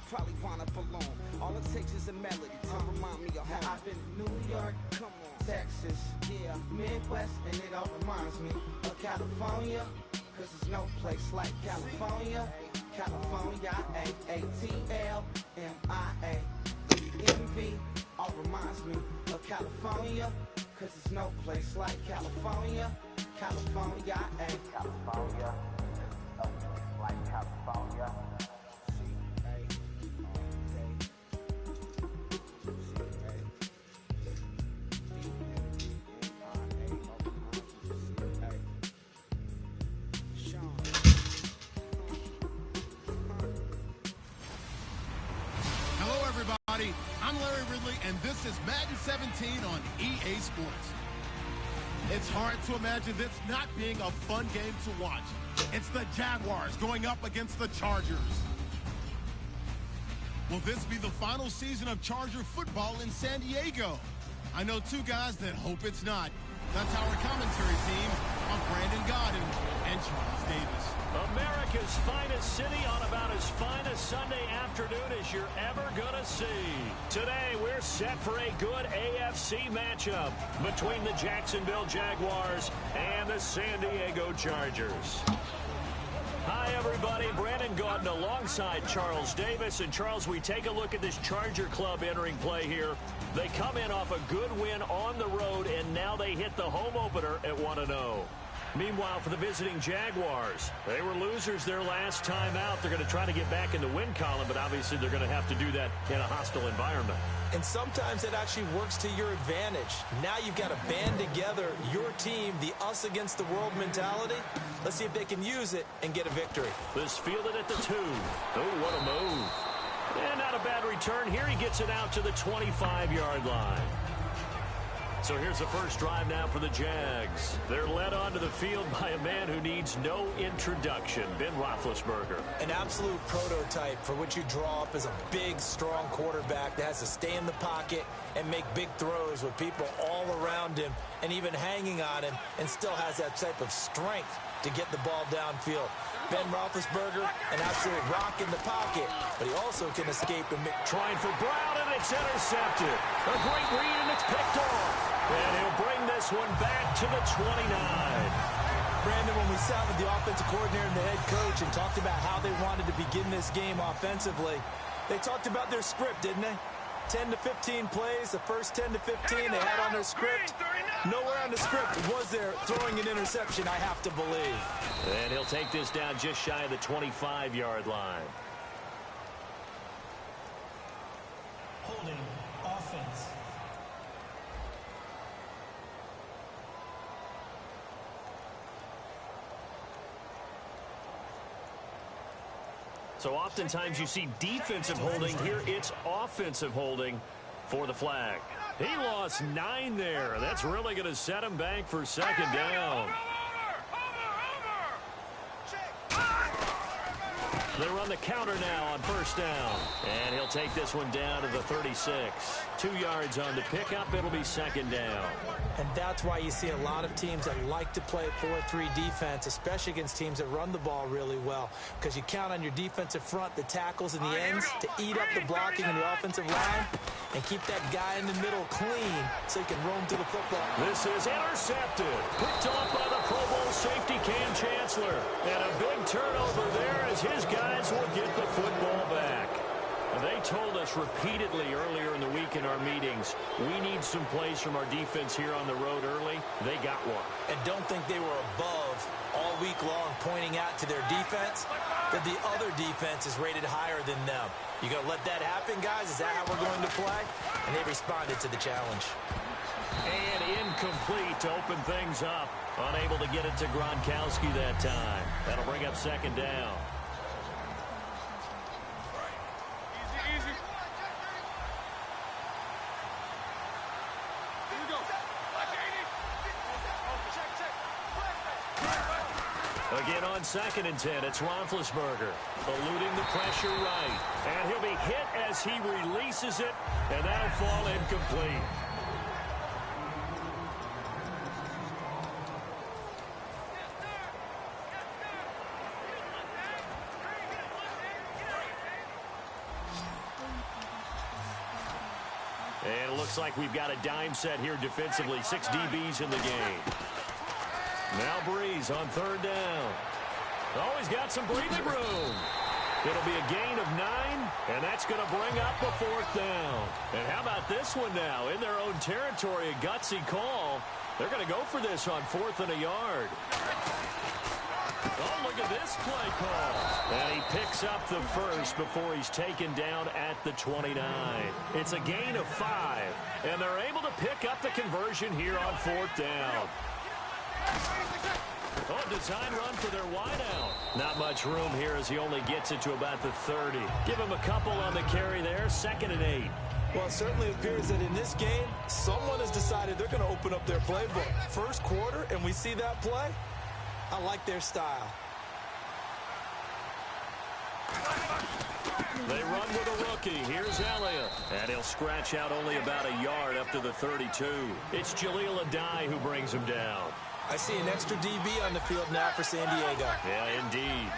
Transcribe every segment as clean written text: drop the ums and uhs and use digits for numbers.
probably wanna belong. All it takes is a melody to remind me of home. Now I've been to New York, come on, Texas, yeah, Midwest, and it all reminds me of California, cause there's no place like California. California, A-A-T-L-M-I-A. Envy all reminds me of California, cause there's no place like California. California, California, no place like California. Hello, everybody. I'm Larry Ridley, and this is Madden 17 on EA Sports. It's hard to imagine this not being a fun game to watch. It's the Jaguars going up against the Chargers. Will this be the final season of Charger football in San Diego? I know two guys that hope it's not. That's our commentary team of Brandon Godden and Charles Davis. America's finest city on about as fine a Sunday afternoon as you're ever gonna see. Today, we're set for a good AFC matchup between the Jacksonville Jaguars and the San Diego Chargers. Hi, everybody. Brandon Gaudin alongside Charles Davis. And, Charles, we take a look at this Charger club entering play here. They come in off a good win on the road, and now they hit the home opener at 1-0. Meanwhile, for the visiting Jaguars, they were losers their last time out. They're going to try to get back in the win column, but obviously they're going to have to do that in a hostile environment. And sometimes it actually works to your advantage. Now you've got to band together your team, the us against the world mentality. Let's see if they can use it and get a victory. This fielded at the 2. Oh, what a move. And not a bad return here. He gets it out to the 25-yard line. So here's the first drive now for the Jags. They're led onto the field by a man who needs no introduction, Ben Roethlisberger. An absolute prototype for what you draw up as a big, strong quarterback that has to stay in the pocket and make big throws with people all around him and even hanging on him, and still has that type of strength to get the ball downfield. Ben Roethlisberger, an absolute rock in the pocket, but he also can escape and make... Trying for Brown, and it's intercepted. A great read, and it's picked off. And he'll bring this one back to the 29. Brandon, when we sat with the offensive coordinator and the head coach and talked about how they wanted to begin this game offensively, they talked about their script, didn't they? 10 to 15 plays, the first 10 to 15 they had on their script. Nowhere on the script was there throwing an interception, I have to believe. And he'll take this down just shy of the 25-yard line. Holding offense. So oftentimes you see defensive holding. Here it's offensive holding for the flag. He lost 9 there. That's really going to set him back for second down. They run the counter now on first down. And he'll take this one down to the 36. 2 yards on the pickup. It'll be second down. And that's why you see a lot of teams that like to play 4-3 defense, especially against teams that run the ball really well, because you count on your defensive front, the tackles and the ends, to eat up the blocking in the offensive line and keep that guy in the middle clean so he can roam to the football. This is intercepted. Picked off by the Pro Bowl safety Cam Chancellor. And a big turnover there as his guys will get the football back. They told us repeatedly earlier in the week in our meetings, we need some plays from our defense here on the road early. They got one. And don't think they were above all week long pointing out to their defense that the other defense is rated higher than them. You going to let that happen, guys? Is that how we're going to play? And they responded to the challenge. And incomplete to open things up. Unable to get it to Gronkowski that time. That'll bring up second down. Again on 2nd and 10, it's Roethlisberger eluding the pressure right. And he'll be hit as he releases it, and that'll fall incomplete. And it looks like we've got a dime set here defensively. 6 DBs in the game. Now Breeze on third down. Oh, he's got some breathing room. It'll be a gain of 9, and that's going to bring up the 4th down. And how about this one now? In their own territory, a gutsy call. They're going to go for this on 4th and a yard. Oh, look at this play call. And he picks up the first before he's taken down at the 29. It's a gain of 5, and they're able to pick up the conversion here on 4th down. Oh, design run for their wideout. Not much room here as he only gets it to about the 30. Give him a couple on the carry there. 2nd and 8. Well, it certainly appears that in this game, someone has decided they're going to open up their playbook. First quarter, and we see that play. I like their style. They run with a rookie. Here's Elliott. And he'll scratch out only about a yard up to the 32. It's Jaleel Adai who brings him down. I see an extra DB on the field now for San Diego. Yeah, indeed.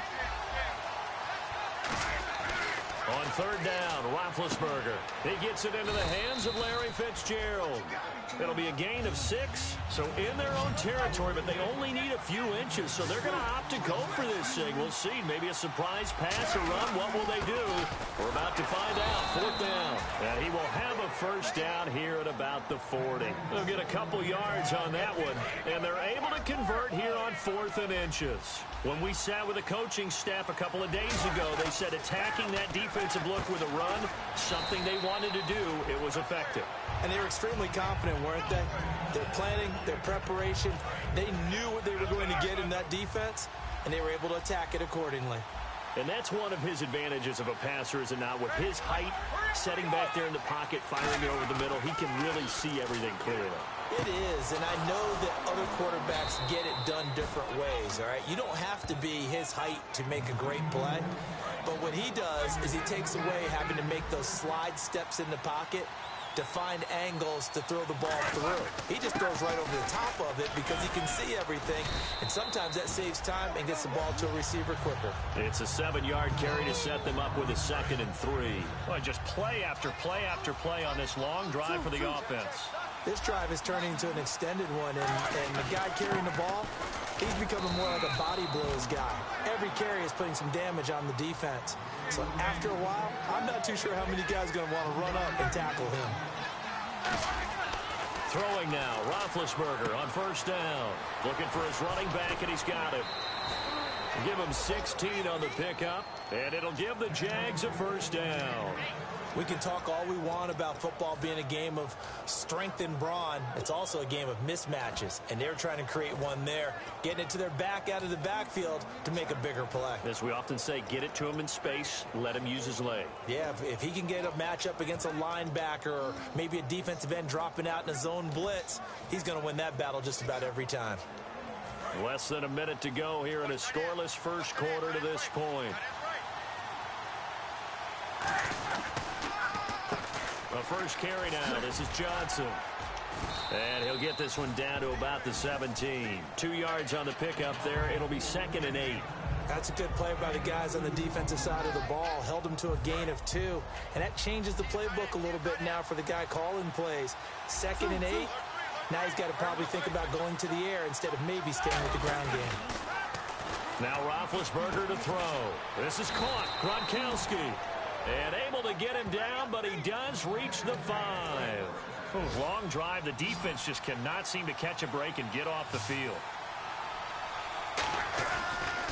On third down, Roethlisberger. He gets it into the hands of Larry Fitzgerald. It'll be a gain of 6, so in their own territory, but they only need a few inches, so they're going to opt to go for this thing. We'll see. Maybe a surprise pass or run. What will they do? We're about to find out. 4th down. And he will have a first down here at about the 40. They'll get a couple yards on that one, and they're able to convert here on 4th and inches. When we sat with the coaching staff a couple of days ago, they said attacking that defensive look with a run, something they wanted to do, it was effective. And they were extremely confident, weren't they? Their planning, their preparation, they knew what they were going to get in that defense, and they were able to attack it accordingly. And that's one of his advantages of a passer, is it not? With his height, setting back there in the pocket, firing it over the middle, he can really see everything clearly. It is, and I know that other quarterbacks get it done different ways, all right? You don't have to be his height to make a great play, but what he does is he takes away having to make those slide steps in the pocket to find angles to throw the ball through. He just throws right over the top of it because he can see everything, and sometimes that saves time and gets the ball to a receiver quicker. It's a 7-yard carry to set them up with a 2nd and 3. Boy, just play after play after play on this long drive for the offense. This drive is turning into an extended one, and the guy carrying the ball, he's becoming more like a body blows guy. Every carry is putting some damage on the defense. So after a while, I'm not too sure how many guys are going to want to run up and tackle him. Throwing now, Roethlisberger on first down. Looking for his running back, and he's got it. Give him 16 on the pickup, and it'll give the Jags a first down. We can talk all we want about football being a game of strength and brawn. It's also a game of mismatches, and they're trying to create one there, getting it to their back out of the backfield to make a bigger play. As we often say, get it to him in space, let him use his leg. Yeah, if he can get a matchup against a linebacker or maybe a defensive end dropping out in a zone blitz, he's going to win that battle just about every time. Less than a minute to go here in a scoreless first quarter to this point. The first carry now. This is Johnson. And he'll get this one down to about the 17. 2 yards on the pickup there. It'll be 2nd and 8. That's a good play by the guys on the defensive side of the ball. Held him to a gain of 2. And that changes the playbook a little bit now for the guy calling plays. 2nd and 8. Now he's got to probably think about going to the air instead of maybe staying with the ground game. Now Roethlisberger to throw. This is caught. Gronkowski. And able to get him down, but he does reach the 5. Long drive. The defense just cannot seem to catch a break and get off the field.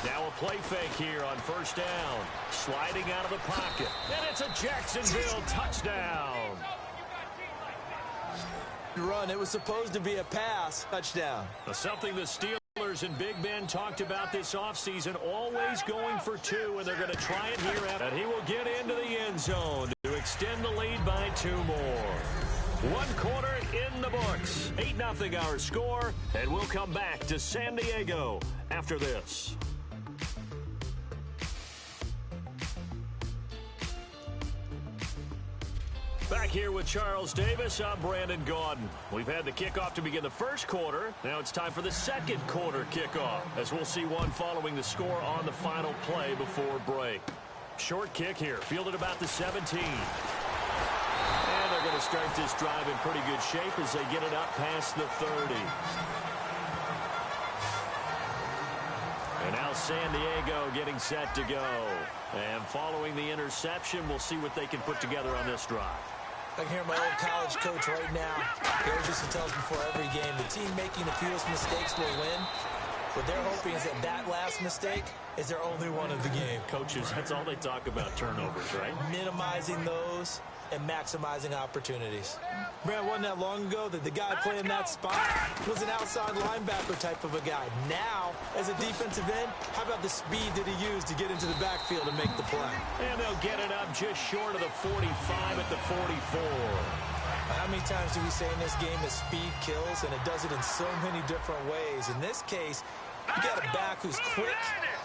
Now a play fake here on first down. Sliding out of the pocket. And it's a Jacksonville touchdown. Run. It was supposed to be a pass. Touchdown. Something the Steelers and Big Ben talked about this offseason, always going for 2, and they're going to try it here. And he will get into the end zone to extend the lead by 2 more. 1 quarter in the books. 8-0 our score, and we'll come back to San Diego after this. Back here with Charles Davis, I'm Brandon Gaudin. We've had the kickoff to begin the first quarter. Now it's time for the second quarter kickoff, as we'll see one following the score on the final play before break. Short kick here, fielded about the 17. And they're going to start this drive in pretty good shape as they get it up past the 30. And now San Diego getting set to go. And following the interception, we'll see what they can put together on this drive. I can hear my old college coach right now. He always used to tell us before every game, the team making the fewest mistakes will win. What they're hoping is that last mistake is their only one of the game. Coaches, that's all they talk about, turnovers, right? Minimizing those and maximizing opportunities. Brad, wasn't that long ago that the guy playing that spot was an outside linebacker type of a guy. Now, as a defensive end, how about the speed that he used to get into the backfield and make the play? And they'll get it up just short of the 45 at the 44. How many times do we say in this game that speed kills, and it does it in so many different ways? In this case, you got a back who's quick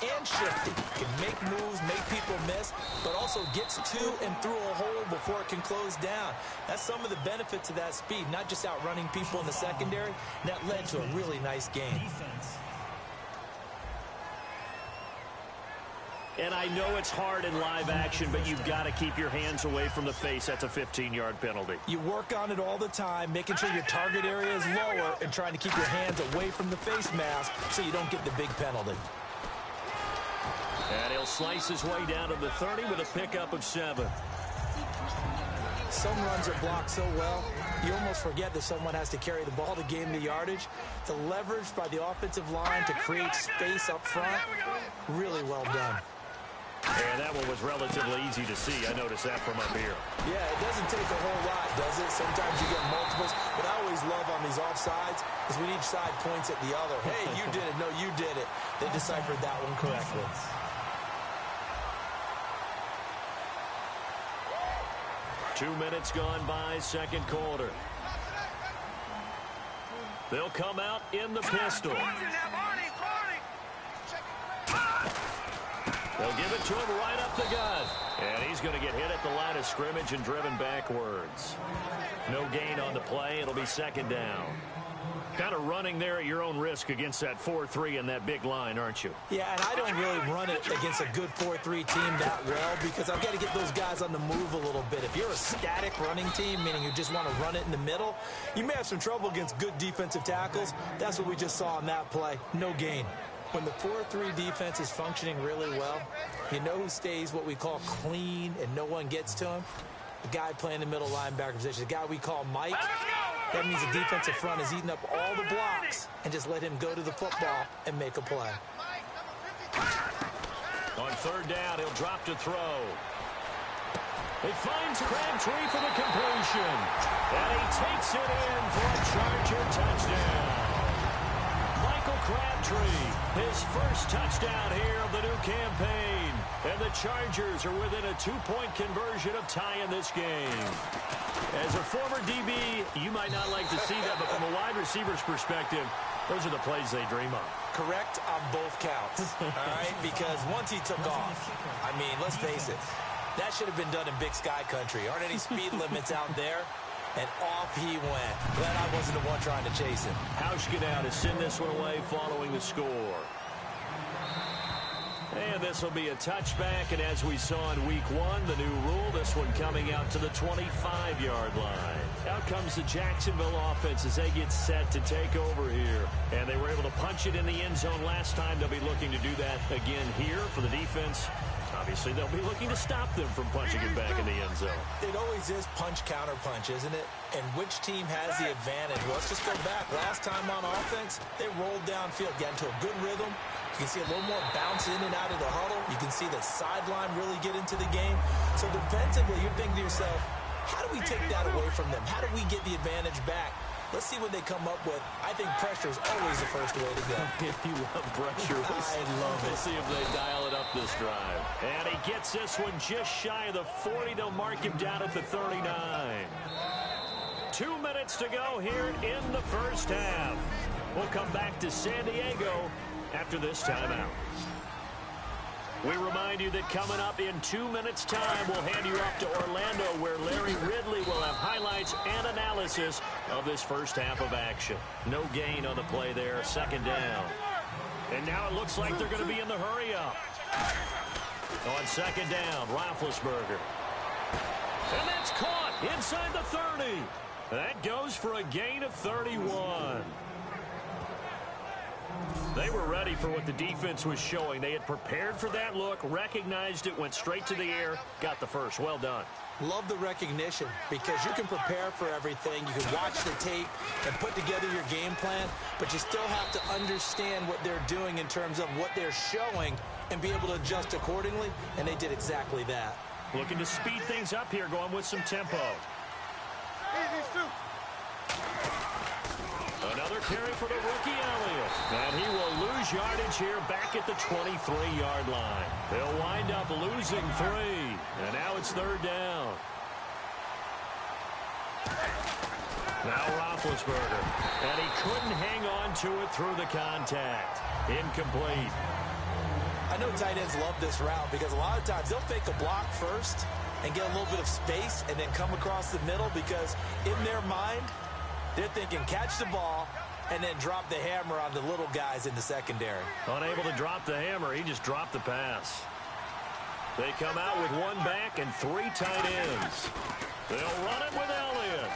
and shifty, can make moves, make people miss, but also gets to and through a hole before it can close down. That's some of the benefits of that speed, not just outrunning people in the secondary. That led to a really nice game. And I know it's hard in live action, but you've got to keep your hands away from the face. That's a 15-yard penalty. You work on it all the time, making sure your target area is lower and trying to keep your hands away from the face mask so you don't get the big penalty. And he'll slice his way down to the 30 with a pickup of 7. Some runs are blocked so well, you almost forget that someone has to carry the ball to gain the yardage. The leverage by the offensive line to create space up front, really well done. And that one was relatively easy to see. I noticed that from up here. Yeah, it doesn't take a whole lot, does it? Sometimes you get multiples. But I always love on these offsides is when each side points at the other. Hey, you did it. No, you did it. They deciphered that one correctly. Two minutes gone by, second quarter. They'll come out in the pistol. They'll give it to him right up the gut. And he's going to get hit at the line of scrimmage and driven backwards. No gain on the play. It'll be second down. Kind of running there at your own risk against that 4-3 and that big line, aren't you? Yeah, and I don't really run it against a good 4-3 team that well because I've got to get those guys on the move a little bit. If you're a static running team, meaning you just want to run it in the middle, you may have some trouble against good defensive tackles. That's what we just saw on that play. No gain. When the 4-3 defense is functioning really well, you know who stays what we call clean and no one gets to him? The guy playing the middle linebacker position, the guy we call Mike. That means the defensive front is eating up all the blocks and just let him go to the football and make a play. On third down, he'll drop to throw. He finds Crabtree for the completion. And he takes it in for a Charger touchdown. Michael Crabtree, his first touchdown here of the new campaign. And the Chargers are within a 2-point conversion of tying this game. As a former DB, you might not like to see that, but from a wide receiver's perspective, those are the plays they dream of. Correct on both counts, all right? Because once he took off, I mean, let's face it, that should have been done in Big Sky country. Aren't any speed limits out there? And off he went. Glad I wasn't the one trying to chase him. Hauschka now to send this one away following the score. And this will be a touchback, and as we saw in week 1, the new rule, this one coming out to the 25-yard line. Out comes the Jacksonville offense as they get set to take over here. And they were able to punch it in the end zone last time. They'll be looking to do that again here for the defense. Obviously, they'll be looking to stop them from punching it back in the end zone. It always is punch-counter-punch, isn't it? And which team has the advantage? Well, let's just go back. Last time on offense, they rolled downfield, got into a good rhythm. You can see a little more bounce in and out of the huddle. You can see the sideline really get into the game. So defensively, you're thinking to yourself, how do we take that away from them? How do we get the advantage back? Let's see what they come up with. I think pressure is always the first way to go. If you love pressure, I love it. We'll see if they dial it up this drive. And he gets this one just shy of the 40. They'll mark him down at the 39. 2 minutes to go here in the first half. We'll come back to San Diego after this timeout. We remind you that coming up in 2 minutes' time, we'll hand you off to Orlando, where Larry Ridley will have highlights and analysis of this first half of action. No gain on the play there, second down. And now it looks like they're going to be in the hurry-up. On second down, Roethlisberger. And that's caught inside the 30. That goes for a gain of 31. They were ready for what the defense was showing. They had prepared for that look, recognized it, went straight to the air, got the first. Well done. Love the recognition because you can prepare for everything. You can watch the tape and put together your game plan, but you still have to understand what they're doing in terms of what they're showing and be able to adjust accordingly, and they did exactly that. Looking to speed things up here, going with some tempo. Another carry for the rookie Elliott. And he will lose yardage here back at the 23-yard line. They'll wind up losing 3. And now it's 3rd down. Now Roethlisberger. And he couldn't hang on to it through the contact. Incomplete. I know tight ends love this route because a lot of times they'll fake a block first and get a little bit of space and then come across the middle because in their mind, they're thinking catch the ball and then drop the hammer on the little guys in the secondary. Unable to drop the hammer, he just dropped the pass. They come out with 1 back and 3 tight ends. They'll run it with Elliott.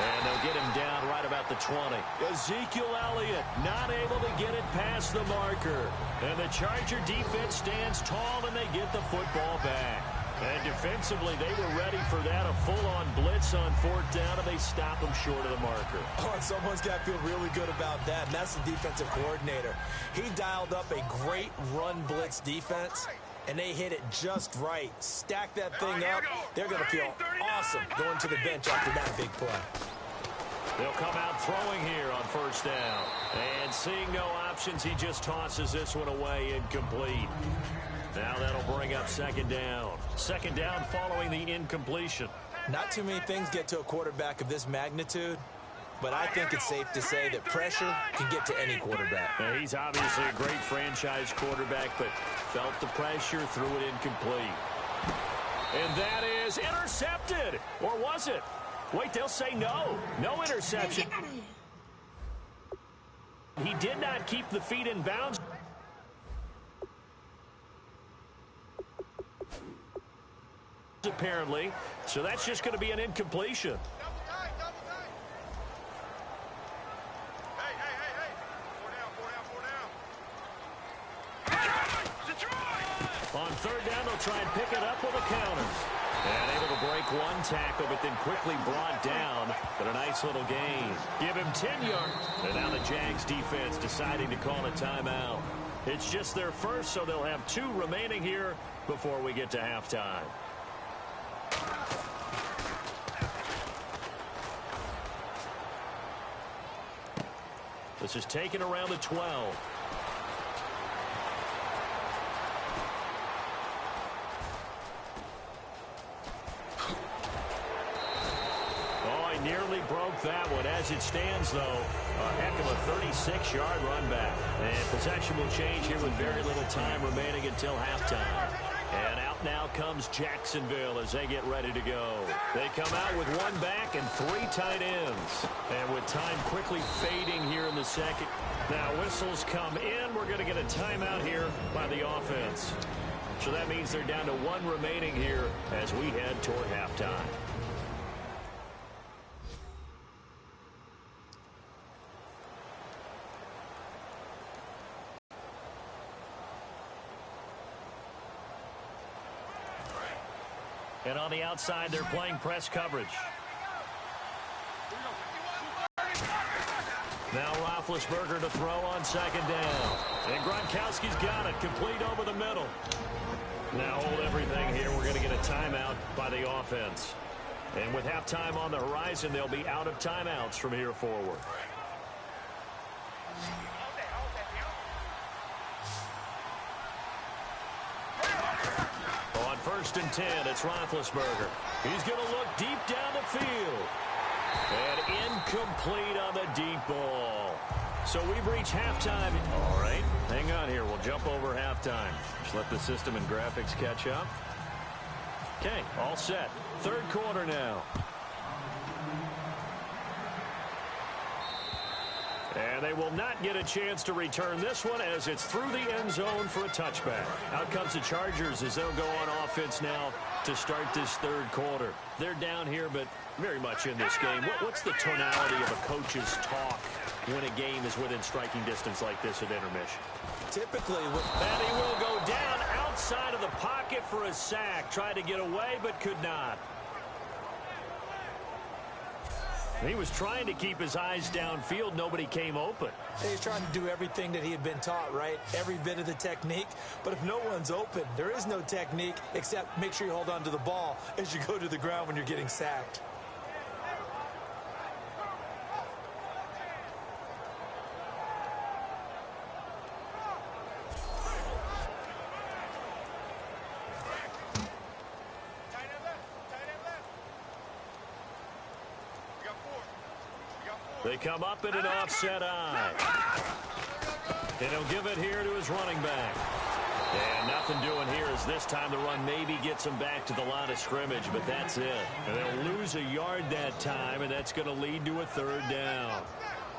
And they'll get him down right about the 20. Ezekiel Elliott not able to get it past the marker. And the Charger defense stands tall and they get the football back. And defensively, they were ready for that, a full-on blitz on 4th down, and they stop them short of the marker. Oh, and someone's got to feel really good about that, and that's the defensive coordinator. He dialed up a great run blitz defense, and they hit it just right. Stack that thing up. They're going to feel awesome going to the bench after that big play. They'll come out throwing here on 1st down. And seeing no options, he just tosses this one away, incomplete. Now that'll bring up 2nd down. 2nd down following the incompletion. Not too many things get to a quarterback of this magnitude, but I think it's safe to say that pressure can get to any quarterback. Now, he's obviously a great franchise quarterback, but felt the pressure, threw it incomplete. And that is intercepted. Or was it? Wait, they'll say no. No interception. He did not keep the feet in bounds. Apparently, so that's just going to be an incompletion. On 3rd down, they'll try and pick it up with a counter. And able to break 1 tackle, but then quickly brought down. But a nice little gain. Give him 10 yards. And now the Jags defense deciding to call a timeout. It's just their first, so they'll have 2 remaining here before we get to halftime. This is taken around the 12. Oh, he nearly broke that one. As it stands, though, a heck of a 36-yard run back. And possession will change here with very little time remaining until halftime. And out now comes Jacksonville as they get ready to go. They come out with 1 back and 3 tight ends. And with time quickly fading here in the second. Now whistles come in. We're going to get a timeout here by the offense. So that means they're down to 1 remaining here as we head toward halftime. And on the outside, they're playing press coverage. Now Roethlisberger to throw on 2nd down. And Gronkowski's got it, complete over the middle. Now hold everything here. We're going to get a timeout by the offense. And with halftime on the horizon, they'll be out of timeouts from here forward. On 1st and 10, it's Roethlisberger. He's going to look deep down the field. And incomplete on the deep ball. So we've reached halftime. All right, hang on here. We'll jump over halftime. Just let the system and graphics catch up. Okay, all set. 3rd quarter now. And they will not get a chance to return this one as it's through the end zone for a touchback. Out comes the Chargers as they'll go on offense now to start this third quarter. They're down here, but very much in this game. What's the tonality of a coach's talk when a game is within striking distance like this at intermission? Typically, and he will go down outside of the pocket for a sack. Tried to get away, but could not. He was trying to keep his eyes downfield. Nobody came open. He's trying to do everything that he had been taught, right? Every bit of the technique. But if no one's open, there is no technique except make sure you hold on to the ball as you go to the ground when you're getting sacked. They come up in an offset eye. And he'll give it here to his running back. And nothing doing here as this time the run maybe gets him back to the line of scrimmage, but that's it. And they'll lose a yard that time, and that's going to lead to a third down.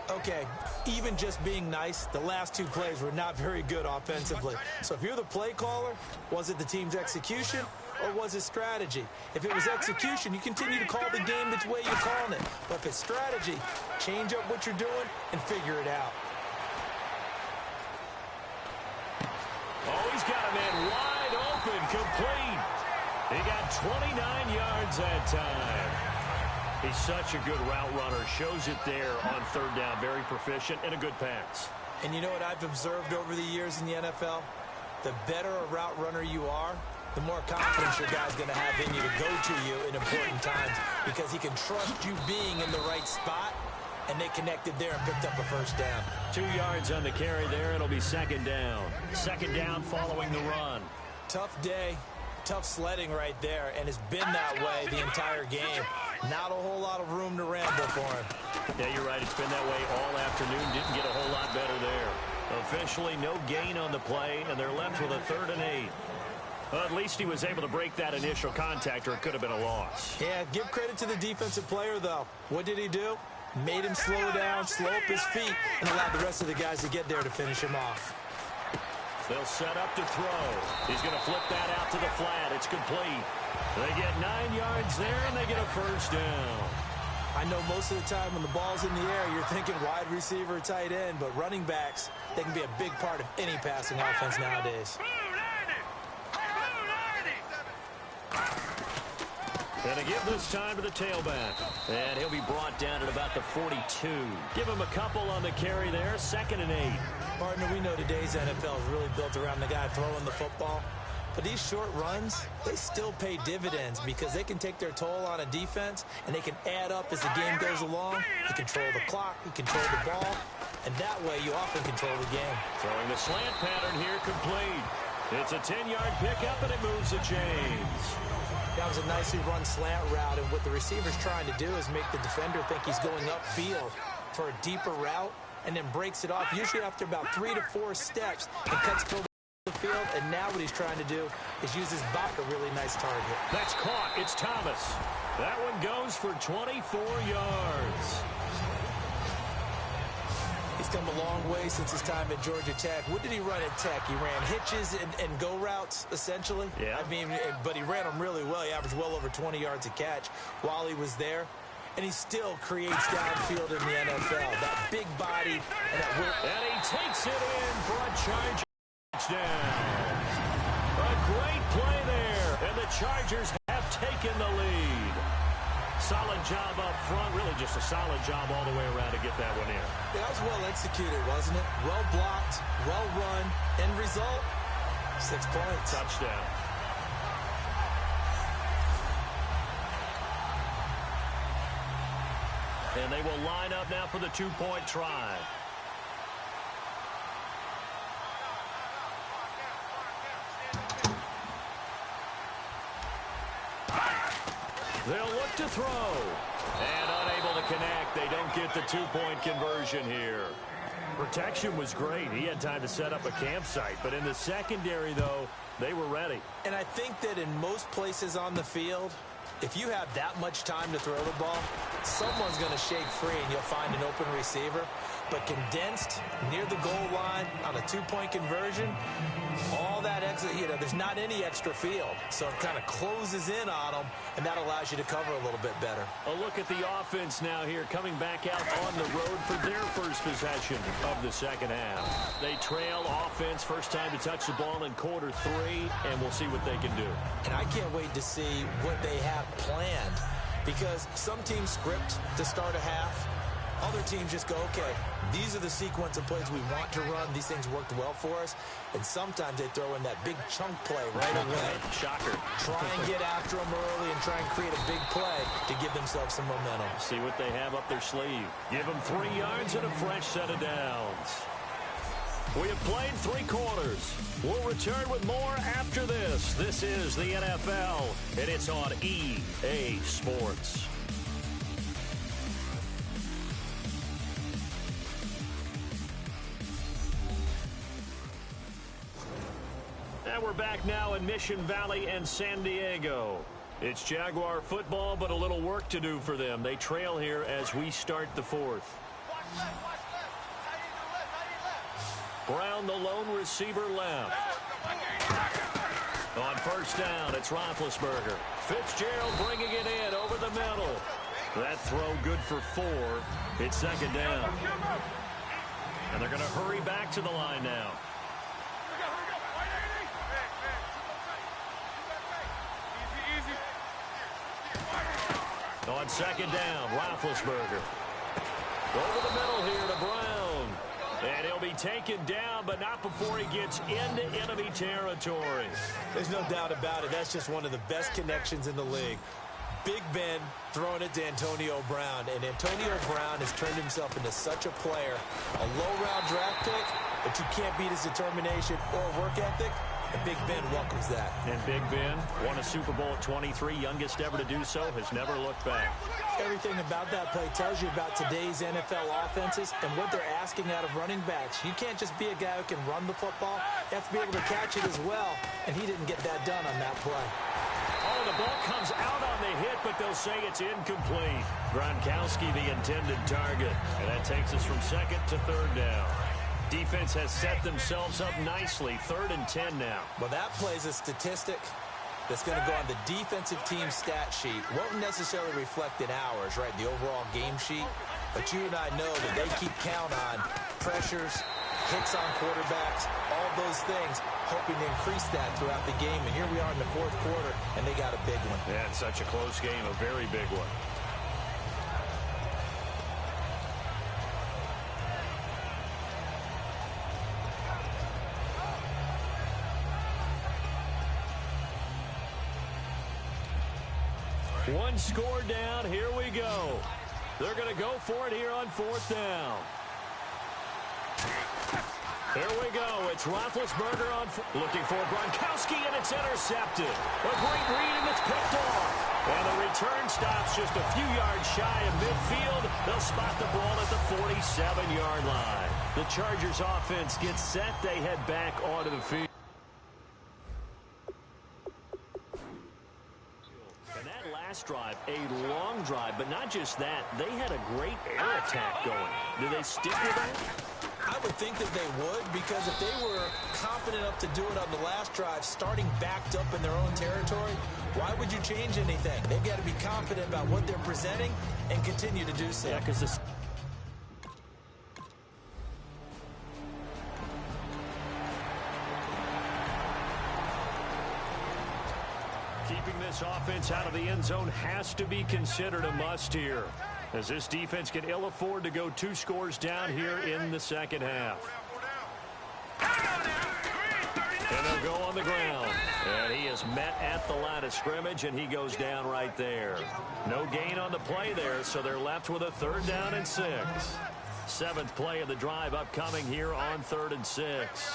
Okay, even just being nice, the last two plays were not very good offensively. So if you're the play caller, was it the team's execution or was it strategy? If it was execution, you continue to call the game the way you're calling it. But if it's strategy, change up what you're doing and figure it out. Oh, he's got a man wide open, complete. He got 29 yards that time. He's such a good route runner. Shows it there on third down. Very proficient and a good pass. And you know what I've observed over the years in the NFL? The better a route runner you are, the more confidence your guy's going to have in you to go to you in important times because he can trust you being in the right spot, and they connected there and picked up a first down. 2 yards on the carry there. It'll be second down. Second down following the run. Tough day, tough sledding right there, and it's been that way the entire game. Not a whole lot of room to ramble for him. Yeah, you're right. It's been that way all afternoon. Didn't get a whole lot better there. Officially, no gain on the play, and they're left with a 3rd and 8. Well, at least he was able to break that initial contact, or it could have been a loss. Yeah, give credit to the defensive player, though. What did he do? Made him slow down, slow up his feet, and allowed the rest of the guys to get there to finish him off. They'll set up to throw. He's going to flip that out to the flat. It's complete. They get 9 yards there, and they get a first down. I know most of the time when the ball's in the air, you're thinking wide receiver, tight end, but running backs, they can be a big part of any passing offense nowadays. And a give this time to the tailback. And he'll be brought down at about the 42. Give him a couple on the carry there. 2nd and 8. Partner, we know today's NFL is really built around the guy throwing the football. But these short runs, they still pay dividends because they can take their toll on a defense, and they can add up as the game goes along. You control the clock, you control the ball, and that way you often control the game. Throwing the slant pattern here complete. It's a 10-yard pickup, and it moves the chains. That was a nicely run slant route, and what the receiver's trying to do is make the defender think he's going upfield for a deeper route and then breaks it off, usually after about 3 to 4 steps, and cuts toward the field. And now what he's trying to do is use his back, a really nice target. That's caught. It's Thomas. That one goes for 24 yards. He's come a long way since his time at Georgia Tech. What did he run at Tech? He ran hitches and go routes, essentially. Yeah. I mean, but he ran them really well. He averaged well over 20 yards a catch while he was there. And he still creates downfield in the NFL. That big body and that will. And he takes it in for a charge touchdown. A great play there. And the Chargers have taken the lead. Solid job up front. Really just a solid job all the way around to get that one in. Yeah, that was well executed, wasn't it? Well blocked, well run. End result, 6 points. Touchdown. And they will line up now for the 2-point try. They'll look to throw. And unable to connect. They don't get the 2-point conversion here. Protection was great. He had time to set up a campsite. But in the secondary, though, they were ready. And I think that in most places on the field, if you have that much time to throw the ball, someone's going to shake free and you'll find an open receiver. but condensed near the goal line on a two-point conversion. All that extra, there's not any extra field, so it kind of closes in on them, and that allows you to cover a little bit better. A look at the offense now here, coming back out on the road for their first possession of the second half. They trail offense, first time to touch the ball in quarter 3, and we'll see what they can do. And I can't wait to see what they have planned, because some teams script to start a half. Other teams just go, okay, these are the sequence of plays we want to run. These things worked well for us. And sometimes they throw in that big chunk play right away. Shocker. Try and get after them early and try and create a big play to give themselves some momentum. See what they have up their sleeve. Give them 3 yards and a fresh set of downs. We have played 3 quarters. We'll return with more after this. This is the NFL, and it's on EA Sports. And we're back now in Mission Valley and San Diego. It's Jaguar football, but a little work to do for them. They trail here as we start the 4th. Brown, the lone receiver, left. On first down, it's Roethlisberger. Fitzgerald bringing it in over the middle. That throw good for 4. It's second down. And they're going to hurry back to the line now. On second down, Roethlisberger. Over the middle here to Brown. And he'll be taken down, but not before he gets into enemy territory. There's no doubt about it. That's just one of the best connections in the league. Big Ben throwing it to Antonio Brown. And Antonio Brown has turned himself into such a player. A low-round draft pick, but you can't beat his determination or work ethic. And Big Ben welcomes that. And Big Ben won a Super Bowl at 23, youngest ever to do so, has never looked back. Everything about that play tells you about today's NFL offenses and what they're asking out of running backs. You can't just be a guy who can run the football. You have to be able to catch it as well, and he didn't get that done on that play. Oh, the ball comes out on the hit, but they'll say it's incomplete. Gronkowski, the intended target, and that takes us from second to third down. Defense has set themselves up nicely. 3rd and 10 now. Well, that plays a statistic that's going to go on the defensive team stat sheet. Won't necessarily reflect in ours, right, the overall game sheet. But you and I know that they keep count on pressures, hits on quarterbacks, all those things, hoping to increase that throughout the game. And here we are in the 4th quarter, and they got a big one. Yeah, it's such a close game, a very big one. One score down. Here we go. They're going to go for it here on 4th down. Here we go. It's Roethlisberger looking for Gronkowski, and it's intercepted. A great read, and it's picked off. And the return stops just a few yards shy of midfield. They'll spot the ball at the 47-yard line. The Chargers offense gets set. They head back onto the field. Drive, a long drive, but not just that. They had a great air attack going. Do they stick with that? I would think that they would, because if they were confident enough to do it on the last drive, starting backed up in their own territory, why would you change anything? They've got to be confident about what they're presenting and continue to do so. Yeah, because this... Keeping this offense out of the end zone has to be considered a must here, as this defense can ill afford to go 2 scores down here in the second half. And they'll go on the ground. And he is met at the line of scrimmage, and he goes down right there. No gain on the play there, so they're left with a 3rd down and 6. 7th play of the drive upcoming here on 3rd and 6.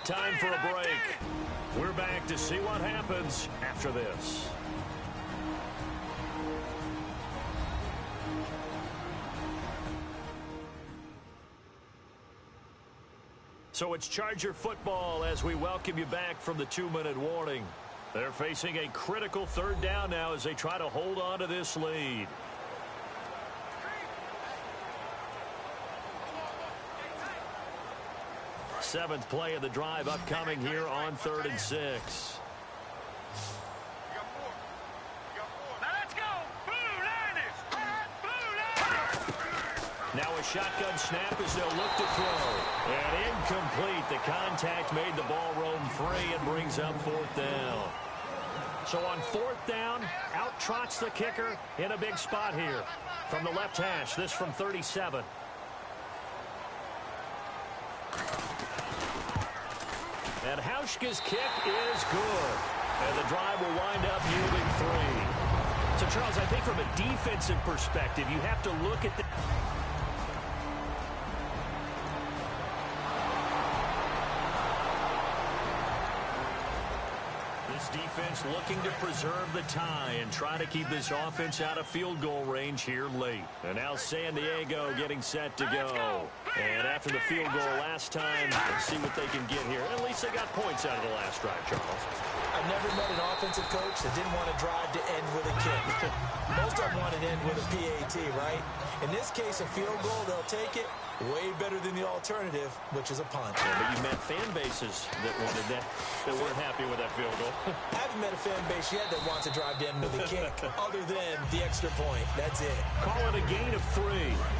Time for a break. We're back to see what happens after this. So it's Charger football as we welcome you back from the 2-minute warning. They're facing a critical 3rd down now as they try to hold on to this lead. Seventh play of the drive upcoming here on 3rd and 6. Now a shotgun snap as they'll look to throw. And incomplete. The contact made the ball roam free and brings up 4th down. So on 4th down, out trots the kicker in a big spot here. From the left hash, this from 37. And Hauschka's kick is good. And the drive will wind up yielding 3. So, Charles, I think from a defensive perspective, you have to look at the... Defense looking to preserve the tie and try to keep this offense out of field goal range here late. And now San Diego getting set to go. And after the field goal last time, let's see what they can get here. At least they got points out of the last drive, Charles. I've never met an offensive coach that didn't want to drive to end with a kick. Most of them want to end with a PAT, right? In this case, a field goal, they'll take it. Way better than the alternative, which is a punt. Yeah, but you met fan bases that wanted that weren't happy with that field goal. I haven't met a fan base yet that wants to drive to end with a kick, other than the extra point. That's it. Call it a gain of 3,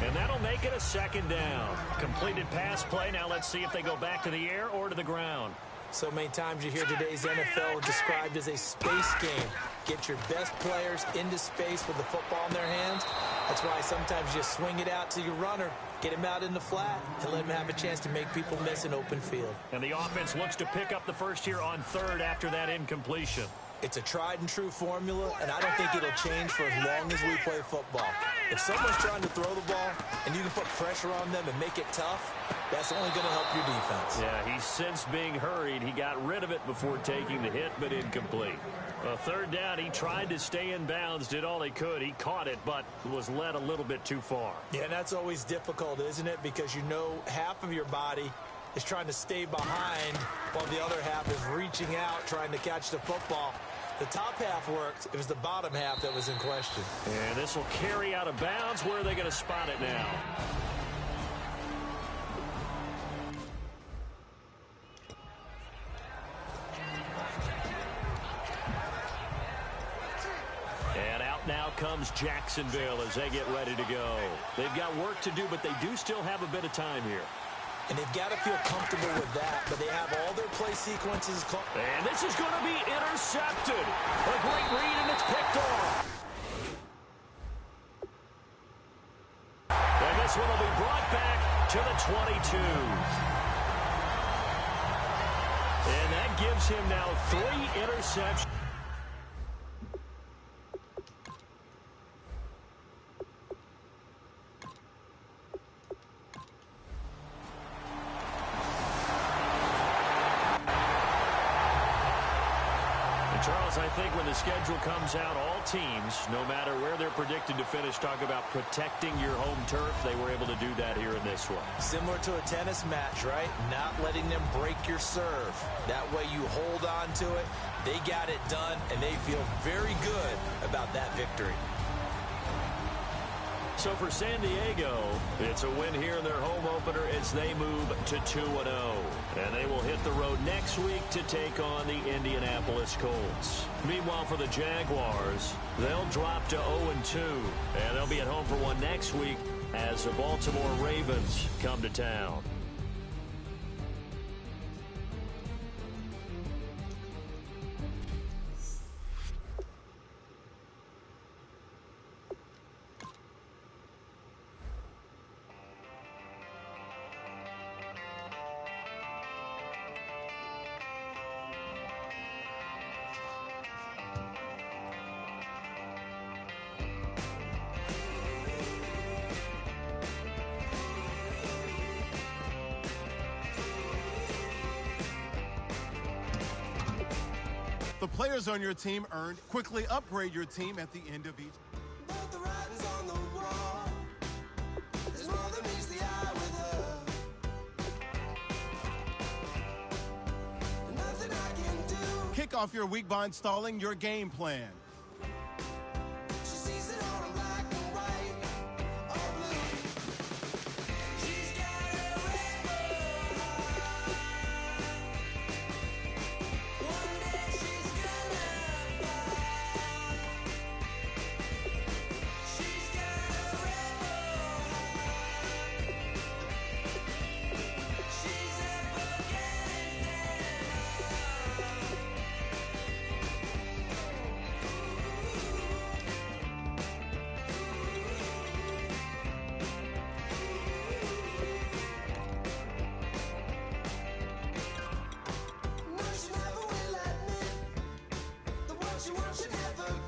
and that'll make it a 2nd down. Completed pass play. Now let's see if they go back to the air or to the ground. So many times you hear today's NFL described as a space game. Get your best players into space with the football in their hands. That's why sometimes you swing it out to your runner, get him out in the flat, and let him have a chance to make people miss an open field. And the offense looks to pick up the first here on 3rd after that incompletion. It's a tried and true formula, and I don't think it'll change for as long as we play football. If someone's trying to throw the ball and you can put pressure on them and make it tough, that's only going to help your defense. Yeah, he's since being hurried. He got rid of it before taking the hit, but incomplete. Well, 3rd down, he tried to stay in bounds, did all he could. He caught it, but was led a little bit too far. Yeah, and that's always difficult, isn't it? Because you know half of your body is trying to stay behind while the other half is reaching out, trying to catch the football. The top half worked. It was the bottom half that was in question. And this will carry out of bounds. Where are they going to spot it now? And out now comes Jacksonville as they get ready to go. They've got work to do, but they do still have a bit of time here. And they've got to feel comfortable with that, but they have all their play sequences. And this is going to be intercepted. A great read, and it's picked off. And this one will be brought back to the 22. And that gives him now 3 interceptions. Charles, I think when the schedule comes out, all teams, no matter where they're predicted to finish, talk about protecting your home turf. They were able to do that here in this one. Similar to a tennis match, right? Not letting them break your serve. That way you hold on to it. They got it done, and they feel very good about that victory. So for San Diego, it's a win here in their home opener as they move to 2-0. And they will hit the road next week to take on the Indianapolis Colts. Meanwhile, for the Jaguars, they'll drop to 0-2. And they'll be at home for one next week as the Baltimore Ravens come to town. The players on your team earned. Quickly upgrade your team at the end of each. But the writing's on the wall. There's more than meets the eye with her. Nothing I can do. Kick off your week by installing your game plan. She sees it all in black and white or blue. She's got a rebel heart. what you want should never